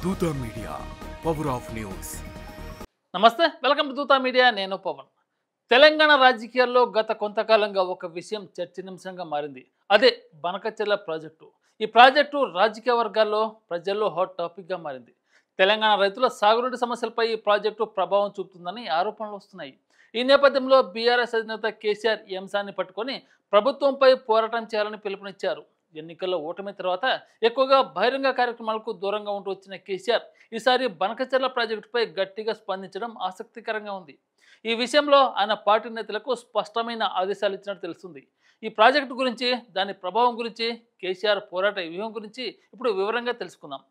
దూత media power of news. నమస్తే, welcome to Dootha media. నేను పవన్. తెలంగాణ రాజకీయాల్లో గత కొంతకాలంగా ఒక విషయం చర్చనీయాంశంగా మారింది. అదే బనకచెర్ల ప్రాజెక్టు. ఈ ప్రాజెక్టు రాజకీయ వర్గాల్లో ప్రజల్లో హాట్ టాపిక్గా మారింది. తెలంగాణ రైతుల సాగునీటి సమస్యలపై ఈ ప్రాజెక్టు ప్రభావం చూపుతుందని ఆరోపణలు వస్తున్నాయి. ఈ నేపథ్యంలో బీఆర్ఎస్ అధినేత కేసీఆర్ ఈ అంశాన్ని పట్టుకొని ప్రభుత్వంపై పోరాటం చేయాలని పిలుపునిచ్చారు. ఎన్నికల్లో ఓటమి తర్వాత ఎక్కువగా బహిరంగ కార్యక్రమాలకు దూరంగా ఉంటూ వచ్చిన కేసీఆర్ ఈసారి బనకచెర్ల ప్రాజెక్టుపై గట్టిగా స్పందించడం ఆసక్తికరంగా ఉంది. ఈ విషయంలో ఆయన పార్టీ నేతలకు స్పష్టమైన ఆదేశాలు ఇచ్చినట్టు తెలుస్తుంది. ఈ ప్రాజెక్టు గురించి, దాని ప్రభావం గురించి, కేసీఆర్ పోరాట వ్యూహం గురించి ఇప్పుడు వివరంగా తెలుసుకుందాం.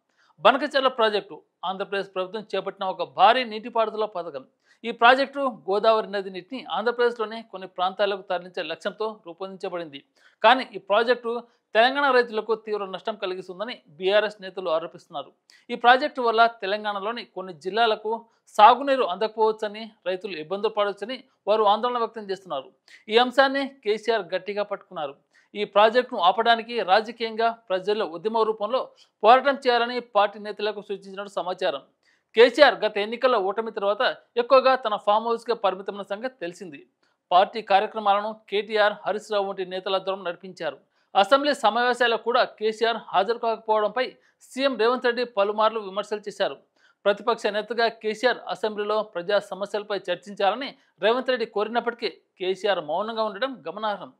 బనకచెర్ల ప్రాజెక్టు ఆంధ్రప్రదేశ్ ప్రభుత్వం చేపట్టిన ఒక భారీ నీటిపారుదల పథకం. ఈ ప్రాజెక్టు గోదావరి నది నీటిని ఆంధ్రప్రదేశ్లోని కొన్ని ప్రాంతాలకు తరలించే లక్ష్యంతో రూపొందించబడింది. కానీ ఈ ప్రాజెక్టు తెలంగాణ రైతులకు తీవ్ర నష్టం కలిగిస్తుందని బీఆర్ఎస్ నేతలు ఆరోపిస్తున్నారు. ఈ ప్రాజెక్టు వల్ల తెలంగాణలోని కొన్ని జిల్లాలకు సాగునీరు అందకపోవచ్చని, రైతులు ఇబ్బందులు పడవచ్చని వారు ఆందోళన వ్యక్తం చేస్తున్నారు. ఈ అంశాన్ని కేసీఆర్ గట్టిగా పట్టుకున్నారు. ఈ ప్రాజెక్టును ఆపడానికి రాజకీయంగా ప్రజల్లో ఉద్యమ రూపంలో పోరాటం చేయాలని పార్టీ నేతలకు సూచించినట్టు సమాచారం. కేసీఆర్ గత ఎన్నికల ఓటమి తర్వాత ఎక్కువగా తన ఫామ్ హౌస్గా పరిమితమైన సంగతి తెలిసింది. పార్టీ కార్యక్రమాలను కేటీఆర్, హరీష్ రావు వంటి నేతల ద్వారా నడిపించారు. అసెంబ్లీ సమావేశాలకు కూడా కేసీఆర్ హాజరు కాకపోవడంపై సీఎం రేవంత్ రెడ్డి పలుమార్లు విమర్శలు చేశారు. ప్రతిపక్ష నేతగా కేసీఆర్ అసెంబ్లీలో ప్రజా సమస్యలపై చర్చించాలని రేవంత్ రెడ్డి కోరినప్పటికీ కేసీఆర్ మౌనంగా ఉండడం గమనార్హం.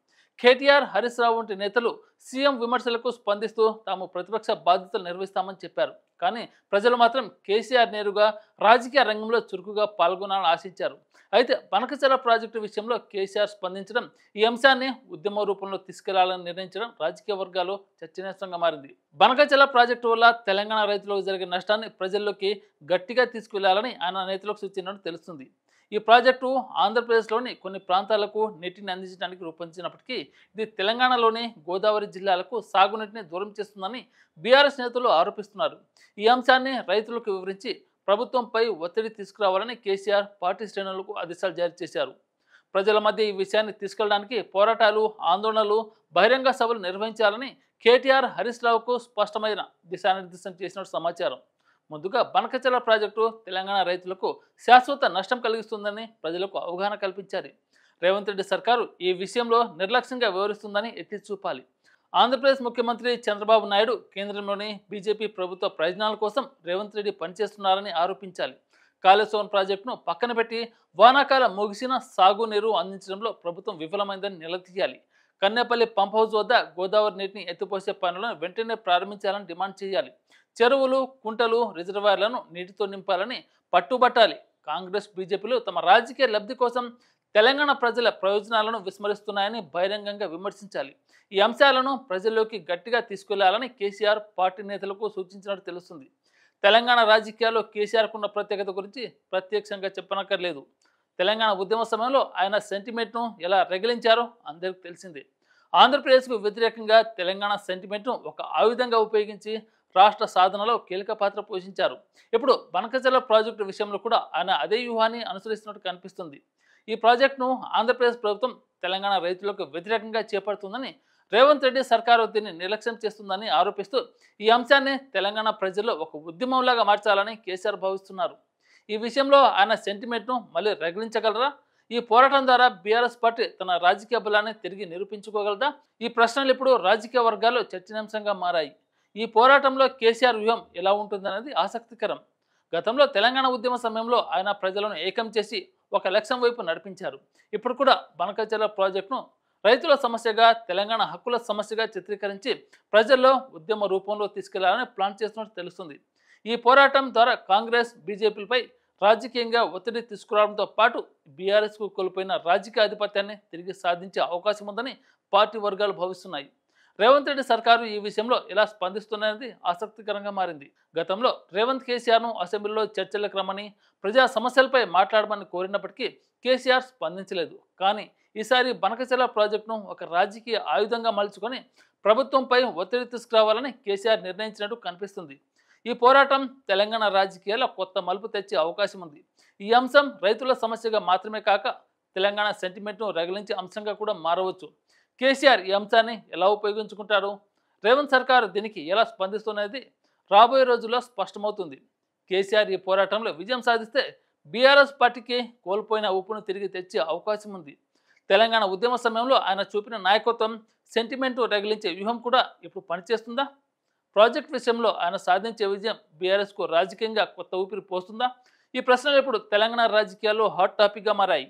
కేటీఆర్, హరీష్ రావు వంటి నేతలు సీఎం విమర్శలకు స్పందిస్తూ తాము ప్రతిపక్ష బాధ్యతలు నిర్వహిస్తామని చెప్పారు. కానీ ప్రజలు మాత్రం కేసీఆర్ నేరుగా రాజకీయ రంగంలో చురుకుగా పాల్గొనాలని ఆశించారు. అయితే బనకచెర్ల ప్రాజెక్టు విషయంలో కేసీఆర్ స్పందించడం, ఈ అంశాన్ని ఉద్యమ రూపంలో తీసుకెళ్లాలని నిర్ణయించడం రాజకీయ వర్గాల్లో చర్చనీయాంశంగా మారింది. బనకచెర్ల ప్రాజెక్టు వల్ల తెలంగాణ రైతులకు జరిగే నష్టాన్ని ప్రజల్లోకి గట్టిగా తీసుకెళ్లాలని ఆయన నేతలకు సూచించినట్టు తెలుస్తుంది. ఈ ప్రాజెక్టు ఆంధ్రప్రదేశ్లోని కొన్ని ప్రాంతాలకు నీటిని అందించడానికి రూపొందించినప్పటికీ ఇది తెలంగాణలోని గోదావరి జిల్లాలకు సాగునీటిని దూరం చేస్తుందని బీఆర్ఎస్ నేతలు ఆరోపిస్తున్నారు. ఈ అంశాన్ని రైతులకు వివరించి ప్రభుత్వంపై ఒత్తిడి తీసుకురావాలని కేసీఆర్ పార్టీ శ్రేణులకు ఆదేశాలు జారీ చేశారు. ప్రజల మధ్య ఈ విషయాన్ని తీసుకెళ్లడానికి పోరాటాలు, ఆందోళనలు, బహిరంగ సభలు నిర్వహించాలని కేటీఆర్, హరీష్ రావుకు స్పష్టమైన దిశానిర్దేశం చేసినట్టు సమాచారం. ముందుగా బనకచెర్ల ప్రాజెక్టు తెలంగాణ రైతులకు శాశ్వత నష్టం కలిగిస్తుందని ప్రజలకు అవగాహన కల్పించాలి. రేవంత్ రెడ్డి సర్కారు ఈ విషయంలో నిర్లక్ష్యంగా వ్యవహరిస్తుందని ఎత్తి చూపాలి. ఆంధ్రప్రదేశ్ ముఖ్యమంత్రి చంద్రబాబు నాయుడు కేంద్రంలోని బీజేపీ ప్రభుత్వ ప్రయోజనాల కోసం రేవంత్ రెడ్డి పనిచేస్తున్నారని ఆరోపించాలి. కాళేశ్వరం ప్రాజెక్టును పక్కన పెట్టి వానాకాలం ముగిసిన సాగునీరు అందించడంలో ప్రభుత్వం విఫలమైందని నిలదీయాలి. కన్నేపల్లి పంప్ హౌస్ వద్ద గోదావరి నీటిని ఎత్తిపోసే పనులను వెంటనే ప్రారంభించాలని డిమాండ్ చేయాలి. చెరువులు, కుంటలు, రిజర్వాయర్లను నీటితో నింపాలని పట్టుబట్టాలి. కాంగ్రెస్, బీజేపీలు తమ రాజకీయ లబ్ధి కోసం తెలంగాణ ప్రజల ప్రయోజనాలను విస్మరిస్తున్నాయని బహిరంగంగా విమర్శించాలి. ఈ అంశాలను ప్రజల్లోకి గట్టిగా తీసుకెళ్లాలని కేసీఆర్ పార్టీ నేతలకు సూచించినట్టు తెలుస్తుంది. తెలంగాణ రాజకీయాల్లో కేసీఆర్కున్న ప్రత్యేకత గురించి ప్రత్యక్షంగా చెప్పనక్కర్లేదు. తెలంగాణ ఉద్యమ సమయంలో ఆయన సెంటిమెంట్ను ఎలా రగిలించారో అందరికీ తెలిసిందే. ఆంధ్రప్రదేశ్కు వ్యతిరేకంగా తెలంగాణ సెంటిమెంట్ను ఒక ఆయుధంగా ఉపయోగించి రాష్ట్ర సాధనలో కీలక పాత్ర పోషించారు. ఇప్పుడు బనకచెర్ల ప్రాజెక్టు విషయంలో కూడా ఆయన అదే వ్యూహాన్ని అనుసరిస్తున్నట్టు కనిపిస్తుంది. ఈ ప్రాజెక్టును ఆంధ్రప్రదేశ్ ప్రభుత్వం తెలంగాణ రైతులకు వ్యతిరేకంగా చేపడుతుందని, రేవంత్ రెడ్డి సర్కారు దీన్ని నిర్లక్ష్యం చేస్తుందని ఆరోపిస్తూ ఈ అంశాన్ని తెలంగాణ ప్రజల్లో ఒక ఉద్యమంలాగా మార్చాలని కేసీఆర్ భావిస్తున్నారు. ఈ విషయంలో ఆయన సెంటిమెంట్ను మళ్ళీ రగిలించగలరా? ఈ పోరాటం ద్వారా బీఆర్ఎస్ పార్టీ తన రాజకీయ బలాన్ని తిరిగి నిరూపించుకోగలదా? ఈ ప్రశ్నలు ఇప్పుడు రాజకీయ వర్గాల్లో చర్చనీయాంశంగా మారాయి. ఈ పోరాటంలో కేసీఆర్ వ్యూహం ఎలా ఉంటుందనేది ఆసక్తికరం. గతంలో తెలంగాణ ఉద్యమ సమయంలో ఆయన ప్రజలను ఏకం చేసి ఒక లక్ష్యం వైపు నడిపించారు. ఇప్పుడు కూడా బనకచెర్ల ప్రాజెక్టును రైతుల సమస్యగా, తెలంగాణ హక్కుల సమస్యగా చిత్రీకరించి ప్రజల్లో ఉద్యమ రూపంలో తీసుకెళ్లాలని ప్లాన్ చేస్తున్నట్టు తెలుస్తుంది. ఈ పోరాటం ద్వారా కాంగ్రెస్, బీజేపీలపై రాజకీయంగా ఒత్తిడి తీసుకురావడంతో పాటు బీఆర్ఎస్కు కోల్పోయిన రాజకీయ ఆధిపత్యాన్ని తిరిగి సాధించే అవకాశం ఉందని పార్టీ వర్గాలు భావిస్తున్నాయి. రేవంత్ రెడ్డి సర్కారు ఈ విషయంలో ఎలా స్పందిస్తున్నది ఆసక్తికరంగా మారింది. గతంలో రేవంత్ కేసీఆర్ను అసెంబ్లీలో చర్చలకు రమ్మని, ప్రజా సమస్యలపై మాట్లాడమని కోరినప్పటికీ కేసీఆర్ స్పందించలేదు. కానీ ఈసారి బనకచెర్ల ప్రాజెక్టును ఒక రాజకీయ ఆయుధంగా మలుచుకొని ప్రభుత్వంపై ఒత్తిడి తీసుకురావాలని కేసీఆర్ నిర్ణయించినట్టు కనిపిస్తుంది. ఈ పోరాటం తెలంగాణ రాజకీయాల్లో కొత్త మలుపు తెచ్చే అవకాశం ఉంది. ఈ అంశం రైతుల సమస్యగా మాత్రమే కాక తెలంగాణ సెంటిమెంట్ను రగిలించే అంశంగా కూడా మారవచ్చు. కేసీఆర్ ఈ అంశాన్ని ఎలా ఉపయోగించుకుంటారు? రేవంత్ సర్కార్ దీనికి ఎలా స్పందిస్తున్నది రాబోయే రోజుల్లో స్పష్టమవుతుంది. కేసీఆర్ ఈ పోరాటంలో విజయం సాధిస్తే బీఆర్ఎస్ పార్టీకి కోల్పోయిన ఊపును తిరిగి తెచ్చే అవకాశం ఉంది. తెలంగాణ ఉద్యమ సమయంలో ఆయన చూపిన నాయకత్వం, సెంటిమెంటు రగిలించే వ్యూహం కూడా ఇప్పుడు పనిచేస్తుందా? ప్రాజెక్ట్ విషయంలో ఆయన సాధించే విజయం బీఆర్ఎస్కు రాజకీయంగా కొత్త ఊపిరి పోస్తుందా? ఈ ప్రశ్నలు ఇప్పుడు తెలంగాణ రాజకీయాల్లో హాట్ టాపిక్గా మారాయి.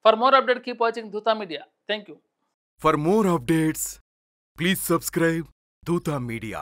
For more update keep watching Dootha media. Thank you. For more updates, please subscribe Duta Media.